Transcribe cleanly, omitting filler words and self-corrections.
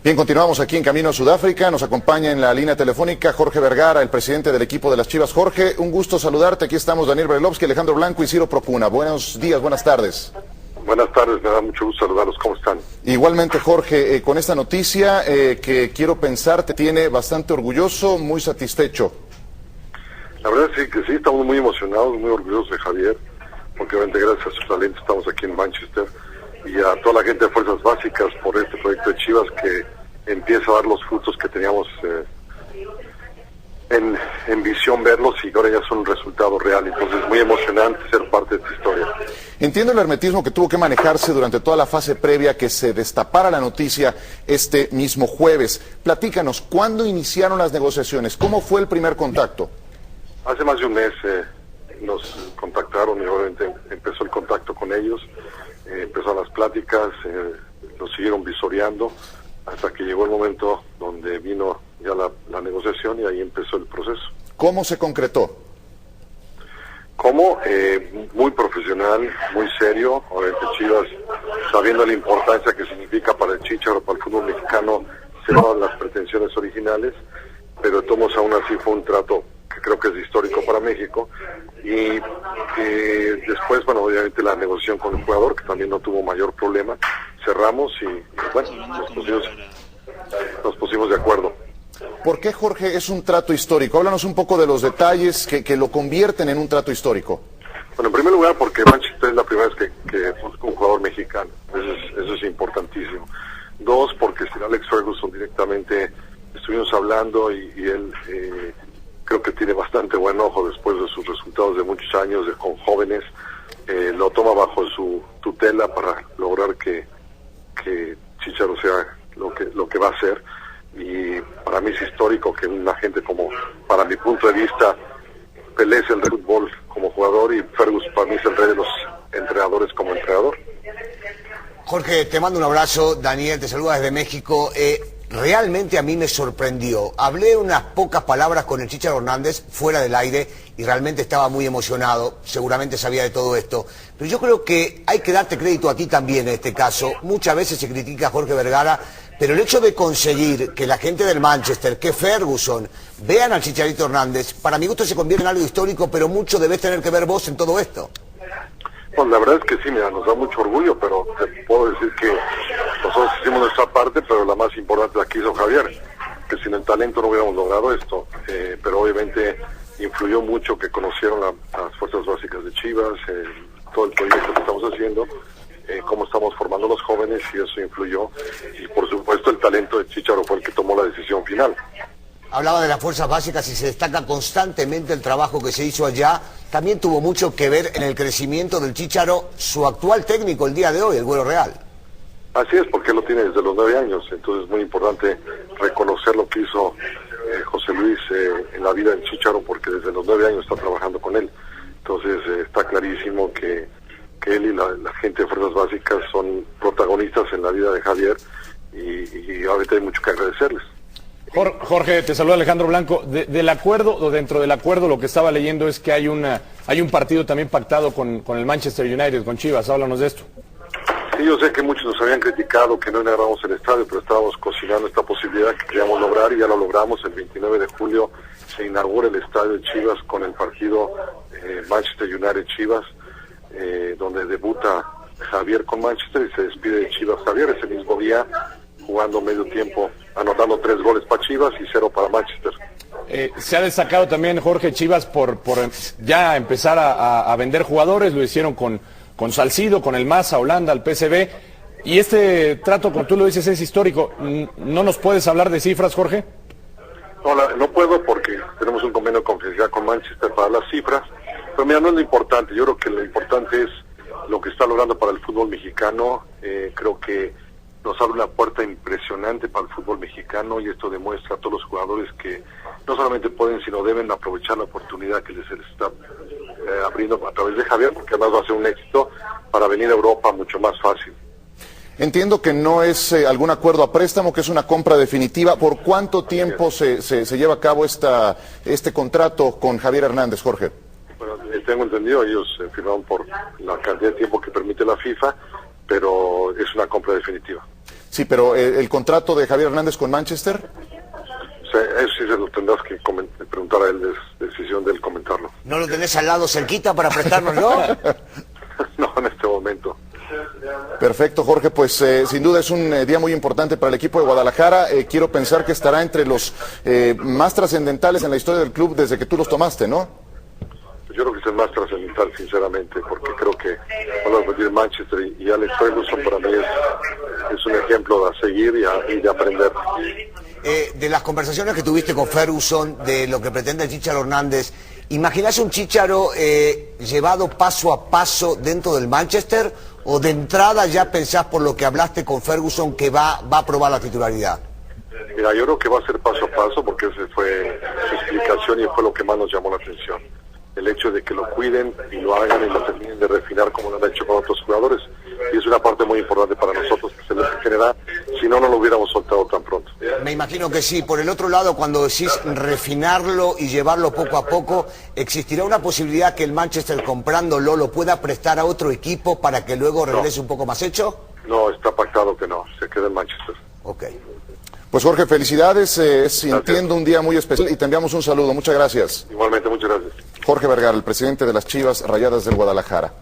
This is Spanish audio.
Bien, continuamos aquí en Camino a Sudáfrica. Nos acompaña en la línea telefónica Jorge Vergara, el presidente del equipo de las Chivas. Jorge, un gusto saludarte. Aquí estamos Daniel Brailovsky, Alejandro Blanco y Ciro Procuna. Buenos días, buenas tardes. Buenas tardes, me da mucho gusto saludarlos. ¿Cómo están? Igualmente, Jorge, con esta noticia que quiero pensar te tiene bastante orgulloso, muy satisfecho. La verdad es que sí, estamos muy emocionados, muy orgullosos de Javier, porque obviamente gracias a su talento estamos aquí en Manchester, y a toda la gente de Fuerzas Básicas por este proyecto de Chivas que empieza a dar los frutos que teníamos en visión verlos, y ahora ya son un resultado real. Entonces muy emocionante ser parte de esta historia. Entiendo el hermetismo que tuvo que manejarse durante toda la fase previa que se destapara la noticia este mismo jueves. Platícanos, ¿cuándo iniciaron las negociaciones? ¿Cómo fue el primer contacto? Hace más de un mes nos contactaron y obviamente empezó el contacto con ellos, empezaron las pláticas, nos siguieron visoreando hasta que llegó el momento donde vino ya la negociación y ahí empezó el proceso. ¿Cómo se concretó? ¿Cómo? Muy profesional, muy serio. Obviamente Chivas, sabiendo la importancia que significa para el Chícharo, para el fútbol mexicano, se van las pretensiones originales, pero de todos aún así fue un trato que creo que es histórico para México, y después, bueno, obviamente la negociación con el jugador, que también no tuvo mayor problema, cerramos y bueno, nos pusimos de acuerdo. ¿Por qué, Jorge, es un trato histórico? Háblanos un poco de los detalles que lo convierten en un trato histórico. Bueno, en primer lugar, porque Manchester es la primera vez que busca un jugador mexicano, eso es importantísimo. Dos, porque Sir Alex Ferguson directamente estuvimos hablando y él creo que tiene bastante buen ojo después de sus resultados de muchos años con jóvenes, lo toma bajo su tutela para lograr que Chícharo sea lo que va a ser, y para mí es histórico que una gente como, para mi punto de vista, Pelé es el del fútbol como jugador y Ferguson para mí es el rey de los entrenadores como entrenador. Jorge, te mando un abrazo. Daniel, te saluda desde México. Realmente a mí me sorprendió. Hablé unas pocas palabras con el Chícharo Hernández fuera del aire y realmente estaba muy emocionado. Seguramente sabía de todo esto. Pero yo creo que hay que darte crédito a ti también en este caso. Muchas veces se critica a Jorge Vergara, pero el hecho de conseguir que la gente del Manchester, que Ferguson, vean al Chicharito Hernández, para mi gusto se convierte en algo histórico, pero mucho debes tener que ver vos en todo esto. Pues la verdad es que sí, mira, nos da mucho orgullo, pero te puedo decir que nosotros hicimos nuestra parte, pero la más importante la que hizo Javier, que sin el talento no hubiéramos logrado esto, pero obviamente influyó mucho que conocieron las Fuerzas Básicas de Chivas, todo el proyecto que estamos haciendo, cómo estamos formando los jóvenes, y eso influyó, y por supuesto el talento de Chícharo fue el que tomó la decisión final. Hablaba de las fuerzas básicas y se destaca constantemente el trabajo que se hizo allá. También tuvo mucho que ver en el crecimiento del Chícharo su actual técnico el día de hoy, el Güero Real. Así es, porque él lo tiene desde los 9 años, entonces es muy importante reconocer lo que hizo José Luis en la vida del Chícharo, porque desde los 9 años está trabajando con él. Entonces está clarísimo que él y la gente de Fuerzas Básicas son protagonistas en la vida de Javier, y ahorita hay mucho que agradecerles. Jorge, te saluda Alejandro Blanco. Del acuerdo, o dentro del acuerdo, lo que estaba leyendo es que hay un partido también pactado con el Manchester United, con Chivas. Háblanos de esto. Sí, yo sé que muchos nos habían criticado que no inauguramos el estadio, pero estábamos cocinando esta posibilidad que queríamos lograr, y ya lo logramos. El 29 de julio se inaugura el estadio de Chivas con el partido Manchester United-Chivas, donde debuta Javier con Manchester y se despide de Chivas Javier ese mismo día, jugando medio tiempo, anotando 3 goles para Chivas y 0 para Manchester. Se ha destacado también, Jorge, Chivas por ya empezar a vender jugadores. Lo hicieron con Salcido, con el Maza, Holanda, el PSV. Y este trato, como tú lo dices, es histórico. ¿No nos puedes hablar de cifras, Jorge? No puedo, porque tenemos un convenio de confidencialidad con Manchester para las cifras. Pero mira, no es lo importante. Yo creo que lo importante es lo que está logrando para el fútbol mexicano. Creo que nos abre una puerta impresionante para el fútbol mexicano, y esto demuestra a todos los jugadores que no solamente pueden, sino deben aprovechar la oportunidad que se les está abriendo a través de Javier, porque además va a ser un éxito para venir a Europa mucho más fácil. Entiendo que no es algún acuerdo a préstamo, que es una compra definitiva. ¿Por cuánto tiempo se lleva a cabo este contrato con Javier Hernández, Jorge? Bueno, tengo entendido, ellos firmaron por la cantidad de tiempo que permite la FIFA, pero es una compra definitiva. Sí, pero el contrato de Javier Hernández con Manchester. O sea, eso sí se lo tendrás que preguntar a él, es decisión de él comentarlo. ¿No lo tenés al lado cerquita para prestárnoslo? No, en este momento. Perfecto, Jorge, pues sin duda es un día muy importante para el equipo de Guadalajara. Quiero pensar que estará entre los más trascendentales en la historia del club desde que tú los tomaste, ¿no? Yo creo que es el más trascendental, sinceramente, porque creo que Manchester y Alex Ferguson para mí es un ejemplo a seguir y de aprender. De las conversaciones que tuviste con Ferguson, de lo que pretende el Chícharo Hernández, ¿imaginás un Chícharo llevado paso a paso dentro del Manchester o de entrada ya pensás por lo que hablaste con Ferguson que va a probar la titularidad? Mira, yo creo que va a ser paso a paso porque esa fue su explicación y fue lo que más nos llamó la atención. El hecho de que lo cuiden y lo hagan y lo terminen de refinar como lo han hecho con otros jugadores. Y es una parte muy importante para nosotros que se les genera, si no, no lo hubiéramos soltado tan pronto. Me imagino que sí. Por el otro lado, cuando decís refinarlo y llevarlo poco a poco, ¿existirá una posibilidad que el Manchester comprándolo lo pueda prestar a otro equipo para que luego regrese un poco más hecho? No, está pactado que no, se queda en Manchester. Ok. Pues Jorge, felicidades, entiendo un día muy especial y te enviamos un saludo. Muchas gracias. Igualmente, muchas gracias. Jorge Vergara, el presidente de las Chivas Rayadas del Guadalajara.